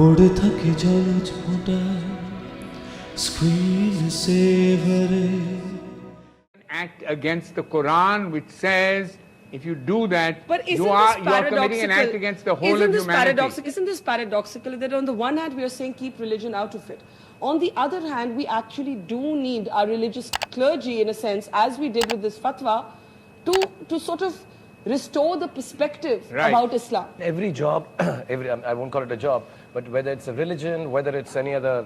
পড়ে থাকে জলজ ফোঁটায় ScreenSaver act against the Quran, which says if you do that, But you are committing an act against the whole of humanity. Isn't this paradoxical that on the one hand we are saying keep religion out of it, on the other hand we actually do need our religious clergy in a sense, as we did with this fatwa, to sort of restore the perspective about Islam. Every job, I won't call it a job, but whether it's a religion, whether it's any other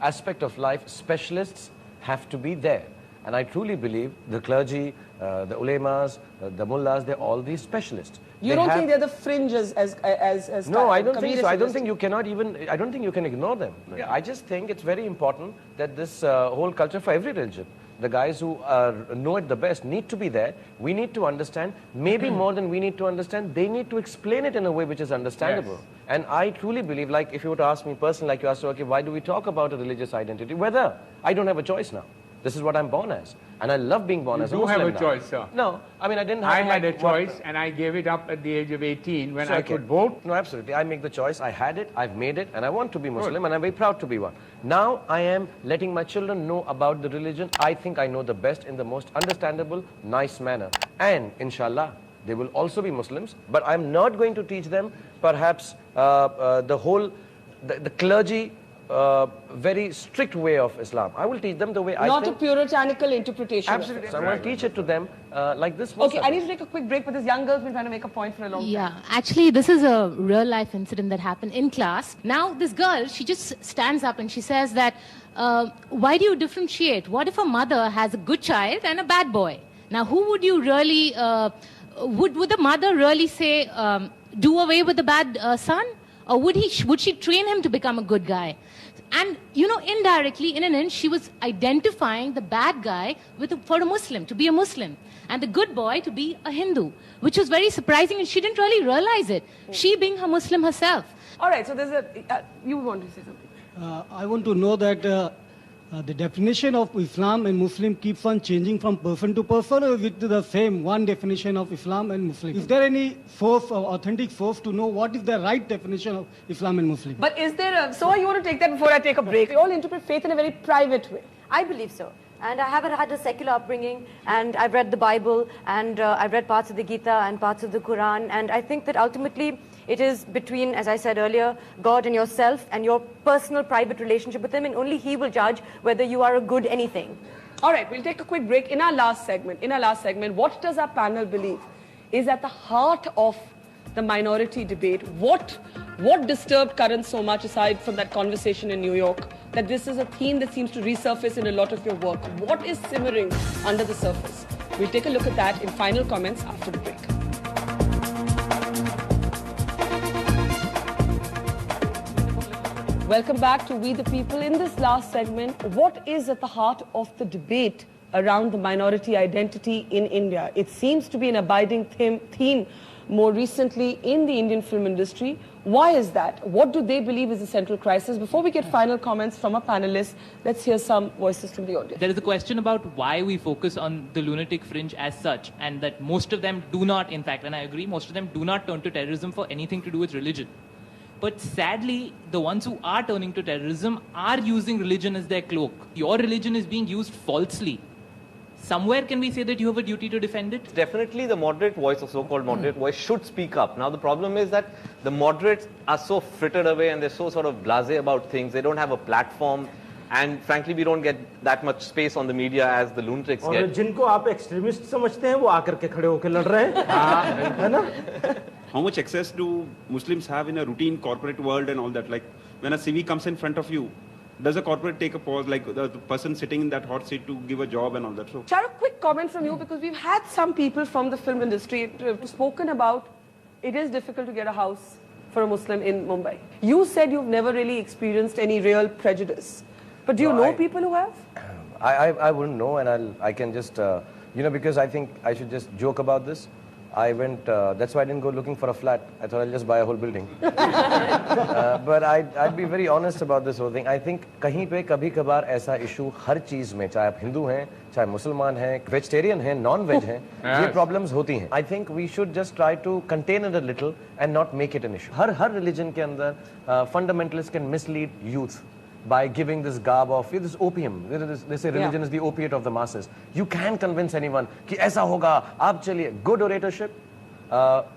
aspect of life, specialists have to be there. And I truly believe the clergy, the ulemas, the mullahs, they're all these specialists. You don't think they're the fringes as No, I don't think so. I don't think you cannot even, I don't think you can ignore them. Yeah. I just think it's very important that this whole culture for every religion, the guys who know it the best need to be there. We need to understand, maybe more than we need to understand, they need to explain it in a way which is understandable. Yes. And I truly believe, like if you were to ask me personally, like you asked, okay, why do we talk about a religious identity? Whether, I don't have a choice now. This is what I'm born as. And I love being born as a Muslim. You do have a choice, sir. No, I mean, I didn't have I had a choice and I gave it up at the age of 18 when I could vote. No, absolutely. I make the choice. I had it, I've made it, and I want to be Muslim, and I'm very proud to be one. Now I am letting my children know about the religion I think I know the best in the most understandable, nice manner. And inshallah, they will also be Muslims, but I'm not going to teach them perhaps the clergy very strict way of Islam. I will teach them the way I think. Not a puritanical interpretation. Absolutely. So I'm going to teach it to them like this. Okay, I need to take a quick break, but this young girl's been trying to make a point for a long time. Yeah, actually, this is a real-life incident that happened in class. Now, this girl, she just stands up and she says that, why do you differentiate? What if a mother has a good child and a bad boy? Now, who would you really, would the mother really say, do away with the bad son? Or would she train him to become a good guy? And, you know, indirectly, in an end, she was identifying the bad guy for a Muslim, to be a Muslim, and the good boy to be a Hindu, which was very surprising, and she didn't really realize it, she being a Muslim herself. All right, so there's you want to say something? I want to know that the definition of Islam and Muslim keeps on changing from person to person, or with the same one definition of Islam and Muslim? Is there any source or authentic source to know what is the right definition of Islam and Muslim? But is there a... So you want to take that before I take a break? We all interpret faith in a very private way. I believe so. And I haven't had a secular upbringing, and I've read the Bible, and I've read parts of the Gita and parts of the Quran, and I think that ultimately it is between, as I said earlier, God and yourself and your personal private relationship with Him, and only He will judge whether you are a good anything. All right, we'll take a quick break. In our last segment, what does our panel believe is at the heart of the minority debate? What disturbed Karan so much, aside from that conversation in New York, that this is a theme that seems to resurface in a lot of your work? What is simmering under the surface? We'll take a look at that in final comments after the break. Welcome back to We the People. In this last segment, what is at the heart of the debate around the minority identity in India? It seems to be an abiding theme more recently in the Indian film industry. Why is that? What do they believe is the central crisis? Before we get final comments from our panelists, let's hear some voices from the audience. There is a question about why we focus on the lunatic fringe as such, and that most of them do not, in fact, and I agree, most of them do not turn to terrorism for anything to do with religion. But sadly, the ones who are turning to terrorism are using religion as their cloak. Your religion is being used falsely. Somewhere can we say that you have a duty to defend it? Definitely the moderate voice, or so-called moderate voice, should speak up. Now the problem is that the moderates are so frittered away and they're so sort of blasé about things. They don't have a platform, and frankly we don't get that much space on the media as the lunatics get. और जिनको आप extremist समझते हैं वो आकर के खड़े होकर लड़ रहे हैं, है ना? How much access do Muslims have in a routine corporate world and all that? Like when a CV comes in front of you, does a corporate take a pause, like the person sitting in that hot seat to give a job and all that? So, Shah Rukh, quick comment from you, because we've had some people from the film industry spoken about it is difficult to get a house for a Muslim in Mumbai. You said you've never really experienced any real prejudice. But do you know people who have? I wouldn't know, and I can just, you know, because I think I should just joke about this. I went, that's why I didn't go looking for a flat. I thought I'll just buy a whole building. But I'd be very honest about this whole thing. I think कहीं पे कभी कभार ऐसा issue हर चीज में, चाहे आप हिंदू हैं, चाहे मुसलमान हैं, vegetarian हैं, non-veg हैं, ये problems होती हैं. I think we should just try to contain it a little and not make it an issue. Her religion के अंदर fundamentalists can mislead youth by giving this garb of this opium. They say religion is the opiate of the masses. You can convince anyone कि ऐसा होगा, आप चलिए. Good oratorship.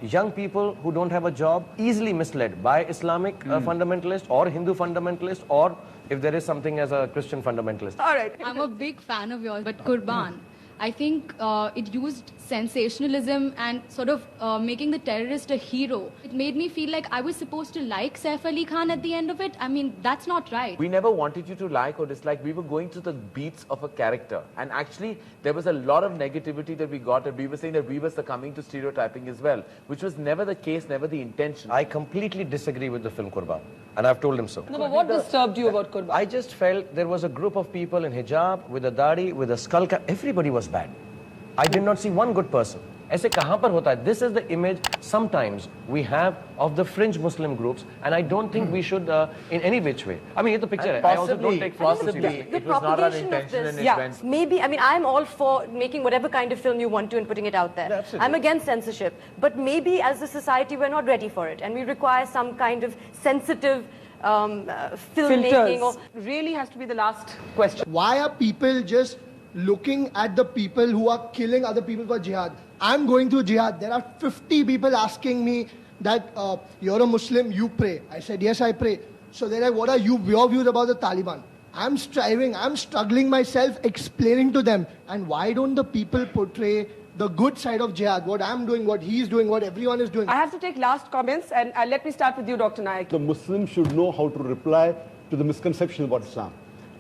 Young people who don't have a job easily misled by Islamic fundamentalist or Hindu fundamentalist, or if there is something as a Christian fundamentalist. All right. I'm a big fan of yours, but Qurban, I think it used sensationalism and sort of making the terrorist a hero. It made me feel like I was supposed to like Saif Ali Khan at the end of it. I mean, that's not right. We never wanted you to like or dislike. We were going through the beats of a character. And actually, there was a lot of negativity that we got, and we were saying that we were succumbing to stereotyping as well, which was never the case, never the intention. I completely disagree with the film Qurban, and I've told him so. No, but what disturbed you about Qurban? I just felt there was a group of people in hijab, with a dadi, with a skull cap. Everybody was bad. I did not see one good person. ऐसे कहाँ पर होता है? This is the image sometimes we have of the fringe Muslim groups, and I don't think we should in any which way. I mean, ये तो picture है. I also don't take possibly it was not our intention, and it went. Maybe, I mean, I'm all for making whatever kind of film you want to and putting it out there. Absolutely. I'm against censorship, but maybe as a society we're not ready for it, and we require some kind of sensitive filmmaking. Or really has to be the last question. Why are people just looking at the people who are killing other people for jihad? I'm going through jihad. There are 50 people asking me that you're a Muslim, you pray. I said, yes, I pray. So they're like, what are your views about the Taliban? I'm striving, I'm struggling myself, explaining to them. And why don't the people portray the good side of jihad? What I'm doing, what he's doing, what everyone is doing. I have to take last comments, and let me start with you, Dr. Naik. The Muslim should know how to reply to the misconception about Islam.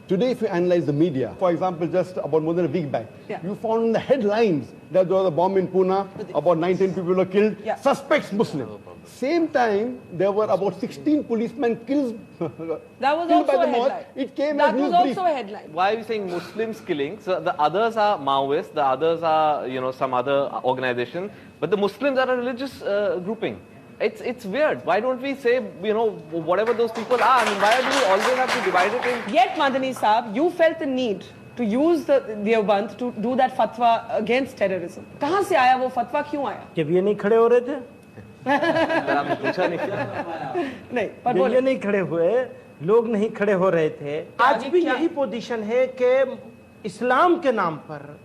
Today, if you analyze the media, for example, just about more than a week back, you found in the headlines that there was a bomb in Pune, about 19 people were killed, suspects Muslim. Same time, there were about 16 policemen killed, that was killed also by the a mosque. headline. It came That as was news also brief. a headline. Why are we saying Muslims killing? So the others are Maoists, the others are, you know, some other organization, but the Muslims are a religious grouping. It's weird. Why don't we say, you know, whatever those people are? I mean, why do we always have to divide it in? Yet, Madani Saab, you felt the need to use the Deoband to do that fatwa against terrorism. कहाँ से आया वो fatwa? क्यों आया? जब ये नहीं खड़े हो रहे थे आपने पूछा नहीं नहीं, पर जब ये नहीं खड़े हुए, लोग नहीं खड़े हो रहे थे. आज भी यही पोजीशन है कि इस्लाम के नाम पर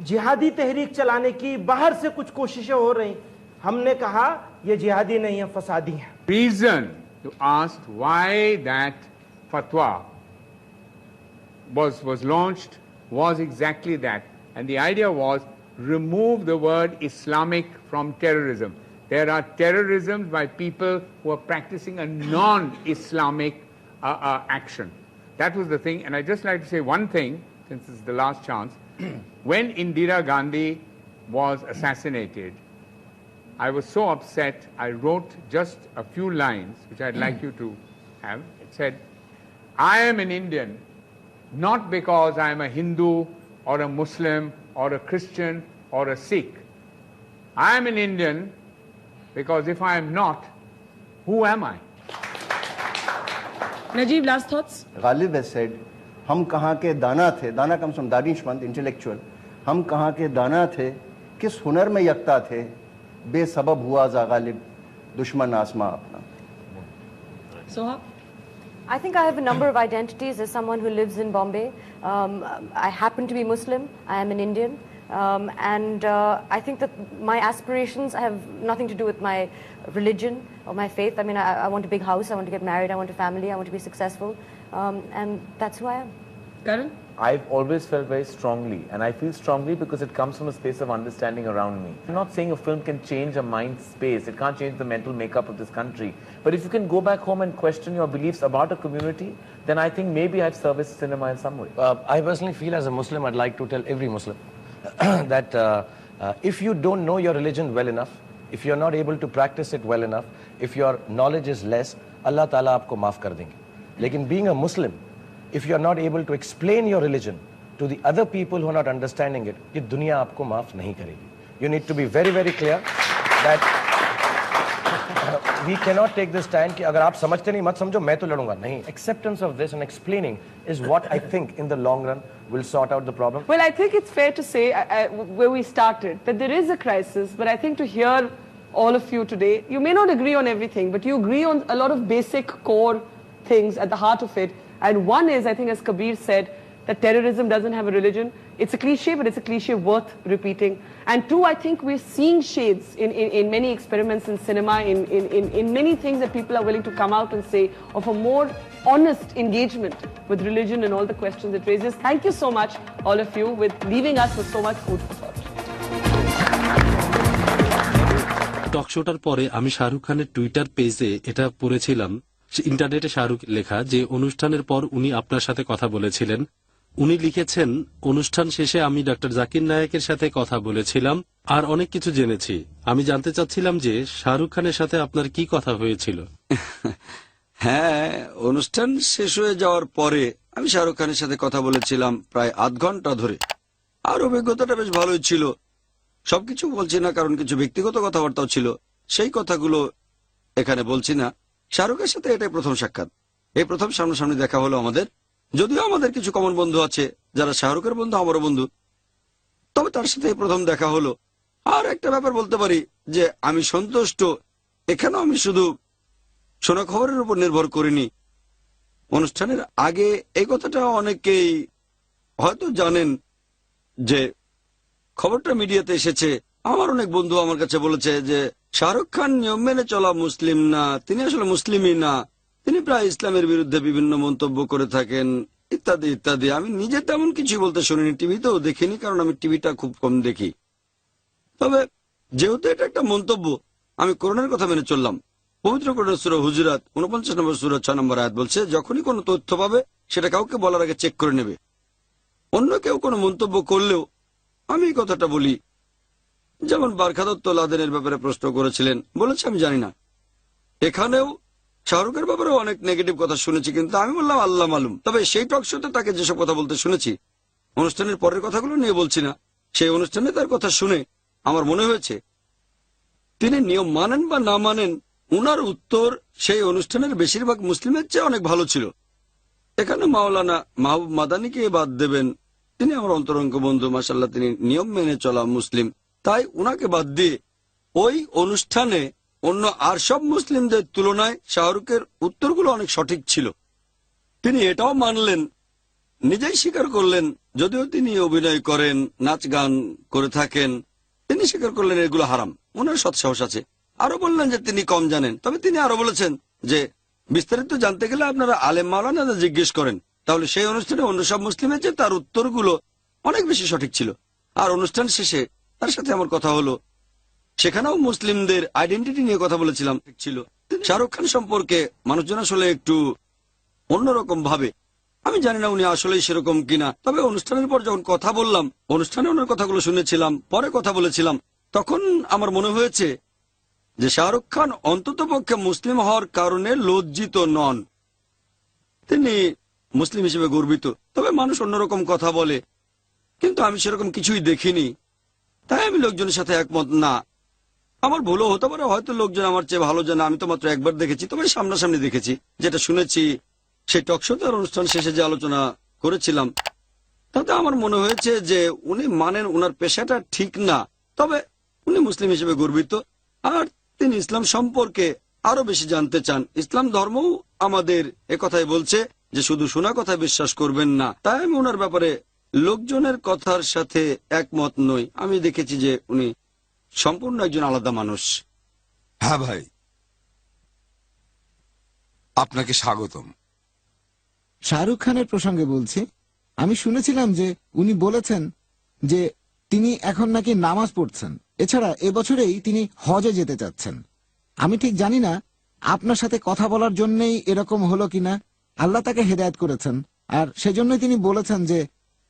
जिहादी तहरीक चलाने की बाहर से कुछ कोशिशें हो रही. हमने कहा ये जिहादी नहीं है, फसादी है. Reason you asked why that fatwa was launched was exactly that, and the idea was remove the word Islamic from terrorism. There are terrorism by people who are practicing a non-Islamic action. That was the thing, and I'd just like to say one thing, since it's the last chance. When Indira Gandhi was assassinated, I was so upset, I wrote just a few lines, which I'd like you to have. It said, I am an Indian, not because I am a Hindu or a Muslim or a Christian or a Sikh. I am an Indian because if I am not, who am I? Najib, last thoughts? Ghalib has said, हम कहाँ के दाना थे, दाना comes from दानिशमंद, intellectual, हम कहाँ के दाना थे, किस हुनर में यकता थे, बेसबब हुआ जा गालिब, दुश्मन आसमा अपना. Soha? I think I have a number of identities as someone who lives in Bombay. I happen to be Muslim, I am an Indian, and I think that my aspirations have nothing to do with my religion or my faith. I mean, I want a big house, I want to get married, I want a family, I want to be successful, and that's who I am. Karan? I've always felt very strongly, and I feel strongly because it comes from a space of understanding around me. I'm not saying a film can change a mind space, it can't change the mental makeup of this country, but if you can go back home and question your beliefs about a community, then I think maybe I've serviced cinema in some way. I personally feel as a Muslim, I'd like to tell every Muslim that if you don't know your religion well enough, if you're not able to practice it well enough, if your knowledge is less, Allah Ta'ala aapko maaf kar denge. Lekin being a Muslim, if you are not able to explain your religion to the other people who are not understanding it, ये दुनिया आपको माफ नहीं करेगी. you need to be very, very clear that we cannot take this stand कि अगर आप समझते नहीं मत समझो मैं तो लड़ूंगा नहीं. Acceptance of this and explaining is what I think in the long run will sort out the problem. Well, I think it's fair to say where we started that there is a crisis, but I think to hear all of you today, you may not agree on everything, but you agree on a lot of basic core things at the heart of it. And one is, I think as Kabir said, that terrorism doesn't have a religion. It's a cliche, but it's a cliche worth repeating. And two, I think we're seeing shades in many experiments in cinema, in many things that people are willing to come out and say of a more honest engagement with religion and all the questions it raises. Thank you so much, all of you, with leaving us with so much food for thought. টক শোটার পরে আমি শাহরুখ খানের Twitter পেজে এটা পড়েছিলাম, ইন্টারনেটে শাহরুখ লেখা যে অনুষ্ঠানের পর উনি আপনার সাথে কথা বলেছিলেন। উনি লিখেছেন, অনুষ্ঠান শেষে আমি ডক্টর জাকির নায়েকের সাথে কথা বলেছিলাম আর অনেক কিছু জেনেছি। আমি জানতে চাচ্ছিলাম যে শাহরুখ খানের সাথে আপনার কি কথা হয়েছিল। হ্যাঁ, অনুষ্ঠান শেষ হয়ে যাওয়ার পরে আমি শাহরুখ খানের সাথে কথা বলেছিলাম প্রায় আধ ঘন্টা ধরে। আর অভিজ্ঞতাটা বেশ ভালোই ছিল। সবকিছু বলছি না কারণ কিছু ব্যক্তিগত কথাবার্তাও ছিল, সেই কথাগুলো এখানে বলছি না। শাহরুখের সাথে এটাই প্রথম সাক্ষাৎ, এই প্রথম সামনাসামনি দেখা হলো আমাদের। যদিও আমাদের কিছু কমন বন্ধু আছে যারা শাহরুখের বন্ধু, আমারও বন্ধু, তবে তার সাথে প্রথম দেখা হলো। আর একটা ব্যাপার বলতে পারি যে আমি সন্তুষ্ট। এখানেও আমি শুধু শোনা খবরের উপর নির্ভর করিনি। অনুষ্ঠানের আগে এই কথাটা অনেকেই হয়তো জানেন যে খবরটা মিডিয়াতে এসেছে। আমার অনেক বন্ধু আমার কাছে বলেছে যে শাহরুখ খান নিয়ম মেনে চলা মুসলিম না, তিনি আসলে মুসলিমই না, তিনি প্রায় ইসলামের বিরুদ্ধে বিভিন্ন মন্তব্য করে থাকেন ইত্যাদি ইত্যাদি। আমি নিজে তেমন কিছু বলতে শুনিনি, টিভিতেও দেখিনি, কারণ আমি টিভিটা খুব কম দেখি। তবে যেহেতু এটা একটা মন্তব্য, আমি কোরআনের কথা মেনে চললাম। পবিত্র কোরআনের সূরা হুজুরাত 49 নম্বর সূরা 6 নম্বর আয়াত বলছে, যখনই কোনো তথ্য পাবে সেটা কাউকে বলার আগে চেক করে নেবে। অন্য কেউ কোনো মন্তব্য করলেও আমি এই কথাটা বলি। যেমন বারখাদত্ত লাদেনের ব্যাপারে প্রশ্ন করেছিলেন, বলেছে আমি জানি না। এখানেও শাহরুখের ব্যাপারে অনেক নেগেটিভ কথা শুনেছি, কিন্তু আমি বললাম আল্লাহ মালুম। তবে সেই টক শোতে তাকে যেসব কথা বলতে শুনেছি, অনুষ্ঠানের পরের কথাগুলো নিয়ে বলছি না, সেই অনুষ্ঠানে তার কথা শুনে আমার মনে হয়েছে তিনি নিয়ম মানেন বা না মানেন, উনার উত্তর সেই অনুষ্ঠানের বেশিরভাগ মুসলিমের চেয়ে অনেক ভালো ছিল। এখানে মাওলানা মাহবুব মাদানিকে বাদ দেবেন, তিনি আমার অন্তরঙ্গ বন্ধু, মাশাআল্লাহ, তিনি নিয়ম মেনে চলা মুসলিম, তাই উনাকে বাদ দিয়ে ওই অনুষ্ঠানে অন্য আর সব মুসলিমদের তুলনায় শাহরুখের উত্তরগুলো অনেক সঠিক ছিল। তিনি এটাও মানলেন, নিজেই স্বীকার করলেন, যদিও তিনি অভিনয় করেন, নাচ গান করে থাকেন, তিনি স্বীকার করলেন এগুলো হারাম। ওনার সৎসাহস আছে। আরো বললেন যে তিনি কম জানেন, তবে তিনি আরো বলেছেন যে বিস্তারিত জানতে গেলে আপনারা আলেম মাওলানা জিজ্ঞেস করেন। তাহলে সেই অনুষ্ঠানে অন্য সব মুসলিমের চেয়ে তার উত্তরগুলো অনেক বেশি সঠিক ছিল। আর অনুষ্ঠান শেষে তার সাথে আমার কথা হলো, সেখানেও মুসলিমদের আইডেন্টিটি নিয়ে কথা বলেছিলাম। ছিল শাহরুখ খান সম্পর্কে মানুষজন আসলে একটু অন্যরকম ভাবে। আমি জানি না উনি আসলেই সেরকম কিনা, তবে অনুষ্ঠানের পর যখন কথা বললাম, অনুষ্ঠানে ওনার কথাগুলো শুনেছিলাম, পরে কথা বলেছিলাম, তখন আমার মনে হয়েছে যে শাহরুখ খান অন্তত পক্ষে মুসলিম হওয়ার কারণে লজ্জিত নন, তিনি মুসলিম হিসেবে গর্বিত। তবে মানুষ অন্যরকম কথা বলে, কিন্তু আমি সেরকম কিছুই দেখিনি, তাই আমি লোকজনের সাথে একমত না। আমার ভুলও হতে পারে, হয়তো লোকজন আমার চেয়ে ভালো জানে, আমি তো মাত্র একবার দেখেছি, তবে সামনাসামনি দেখেছি। যেটা শুনেছি সেই টকশোতে আর অনুষ্ঠান শেষে যে আলোচনা করেছিলাম, তাতে আমার মনে হয়েছে যে উনি মানেন উনার পেশাটা ঠিক না, তবে উনি মুসলিম হিসেবে গর্বিত আর তিনি ইসলাম সম্পর্কে আরো বেশি জানতে চান। ইসলাম ধর্মও আমাদের একথাই বলছে যে শুধু শোনা কথায় বিশ্বাস করবেন না। তাই আমি ওনার ব্যাপারে লোকজনের কথার সাথে একমত নই। আমি দেখেছি যে উনি সম্পূর্ণ একজন আলাদা মানুষ। হ্যাঁ ভাই, আপনাকে স্বাগতম। শাহরুখ খানের প্রসঙ্গে বলছি, আমি শুনেছিলাম যে উনি বলেছেন যে তিনি এখন নাকি নামাজ পড়ছেন, এছাড়া এবছরেই তিনি হজে যেতে চাচ্ছেন। আমি ঠিক জানি না আপনার সাথে কথা বলার জন্যই এরকম হলো কিনা, আল্লাহ তাকে হেদায়েত করেছেন আর সেজন্যই তিনি বলেছেন যে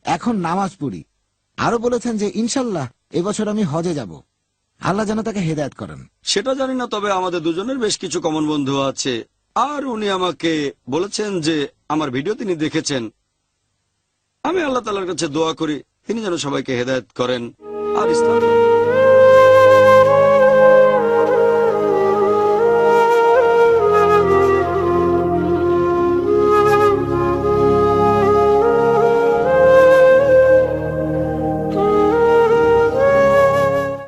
এখন নামাজ পড়ি। আরো বলেছেন যে ইনশাল্লাহ এবছর আমি হজে যাব, আল্লাহ যেন তাকে হেদায়েত করেন। সেটা জানি না, তবে আমাদের দুজনের বেশ কিছু কমন বন্ধু আছে। আর উনি আমাকে বলেছেন যে আমার ভিডিও তিনি দেখেছেন। আমি আল্লাহ তাআলার কাছে দোয়া করি তিনি যেন সবাইকে হেদায়েত করেন। আর ইসলাম